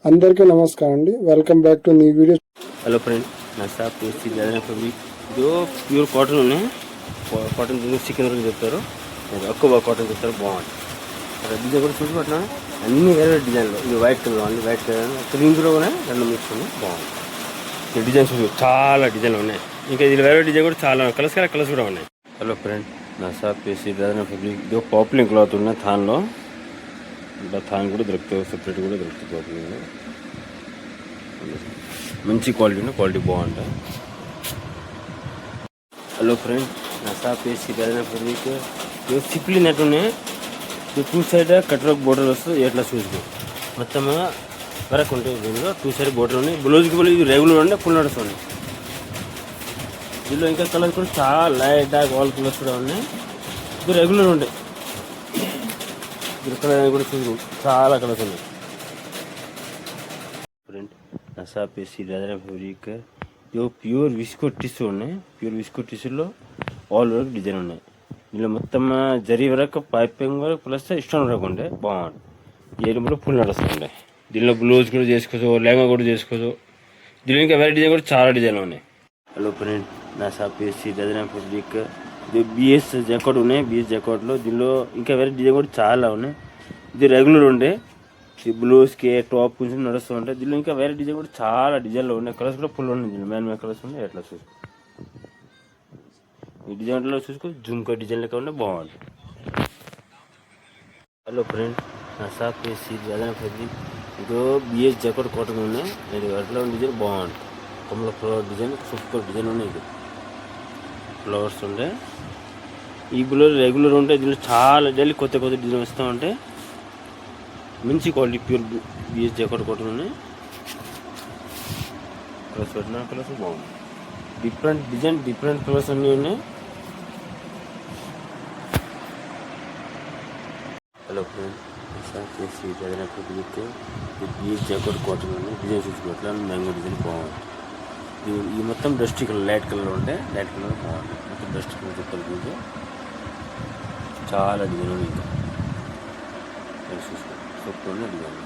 అందరికీ నమస్కారం అండి. Welcome back to new video. Hello friend, నా షాప్ పేసి జాయిన్ ఫైబ్రిక్ ఇది ప్యూర్ కాటన్ ఉన్నాయి. కాటన్ చికెన్ వరకు చెప్తారు, ఎక్కువ కాటన్ చెప్తారు. బాగుంటుంది. అక్కడ డిజైన్ కూడా చూసి పట్టిన అన్ని వేరే డిజైన్లో. ఇది వైట్ కలర్ ఉంది, వైట్ కలర్ క్రీమ్ కూడా రెండు మిక్స్ ఉన్నాయి. బాగుంది. ఈ డిజైన్స్ చాలా డిజైన్లు ఉన్నాయి. ఇంకా ఇది వేరే డిజైన్ కూడా చాలా కలర్స్ కూడా ఉన్నాయి. హలో ఫ్రెండ్, నా షాప్ పేసి జాయిన్ ఫైబ్రిక్ ఇది పాపులర్ క్లాత్ ఉన్నాయి. థాన్లో ఇంకా థాన్ కూడా దొరుకుతాయి, సెపరేట్ కూడా దొరుకుతాయి. పాపులర్ మంచి క్వాలిటీ బాగుంటుంది. హలో ఫ్రెండ్, నా షాప్ వేసి ఫైబ్రిక్ సిప్లీ నెట్ ఉన్నాయి. Two side cut work border వస్తుంది. ఎట్లా చూసుకో మొత్తం వరకు ఉంటాయి. దీనిలో టూ సైడ్ బోర్డర్ ఉన్నాయి. బ్లౌజ్కి కూడా ఇది రెగ్యులర్ ఉండే ఫుల్ నోట్స్ ఉన్నాయి. దీనిలో ఇంకా కలర్స్ కూడా చాలా లైట్ డార్క్ ఆల్ కలర్స్ కూడా ఉన్నాయి. ఇది రెగ్యులర్ ఉంటాయి. ఇక్కడ కూడా చూసుకో చాలా కలర్స్ ఉన్నాయి. ఫ్రెండ్, నా షాప్ వేసి ఫైబ్రిక్ ఇవి ప్యూర్ విస్కో టిష్యూ ఉన్నాయి. ప్యూర్ విస్కో టిష్యూలో ఆల్ వరకు డిజైన్ ఉన్నాయి. దీనిలో మొత్తం జరీ వరకు పైపింగ్ వరకు ప్లస్ స్టోన్ వరకు ఉండే బాగుంది. ఏరియాలో ఫుల్ నడుస్తుండే. దీనిలో బ్లౌజ్ కూడా చేసుకోవచ్చు, లెహంగా కూడా చేసుకోవచ్చు. దీనిలో ఇంకా వేరే డిజైన్ కూడా చాలా డిజైన్లు ఉన్నాయి. హలో ఫ్రెండ్, నా షాప్ వేసి ఫైబ్రిక్ ఇది బిఎస్ జాకెట్ ఉన్నాయి. బిఎస్ జాకెట్లో దీనిలో ఇంకా వేరే డిజైన్ కూడా చాలా ఉన్నాయి. ఇది రెగ్యులర్ ఉండే ఈ బ్లౌజ్కి టాప్ కొంచెం నడుస్తూ ఉంటాయి. దీనిలో ఇంకా వేరే డిజైన్ కూడా చాలా డిజైన్లు ఉన్నాయి. కలర్స్ కూడా ఫుల్ ఉన్నాయి. దీనిలో మ్యాన్ కలర్స్ ఉన్నాయి. ఎట్లా చూసుకో ఈ డిజైన్లో చూసుకో జుమ్కా డిజైన్ లెక్క ఉంటే బాగుంటుంది. హలో ఫ్రెండ్, నా షాప్ వేసి ఫైబ్రిక్ ఇదో బిఎస్ జాకెట్ కాటన్ ఉన్నాయి. ఇది అట్లా డిజైన్ బాగుంటుంది. కొమ్మల ఫ్లవర్ డిజైన్ సూపర్ డిజైన్ ఉన్నాయి. ఇది ఫ్లవర్స్ ఉండే ఈ బ్లౌజ్ రెగ్యులర్ ఉంటాయి. దీనిలో చాలా డైలీ కొత్త డిజైన్ వస్తూ ఉంటాయి. మంచి quality pure BS jacket cotton ఉన్నాయి. కలర్స్ పెట్టిన కలర్స్ బాగుంది. డిఫరెంట్ డిజైన్ డిఫరెంట్ కలర్స్ అన్నీ ఉన్నాయి. హలో ఫ్రెండ్, చేసి ఫైబ్రిక్ బిఎస్ జాకెట్ కాటన్ ఉన్నాయి. డిజైన్ చూసుకోవట్లా మ్యాంగో డిజైన్ బాగుంది. ఈ మొత్తం డస్ట్ కలర్ లైట్ కలర్ ఉంటాయి. లైట్ కలర్ బాగుంది. మొత్తం డస్ట్ కలర్ చెప్పాలి. చాలా డిజైన్ ఉంది. ఇంకా చూసుకో సూపర్ డిజైన్.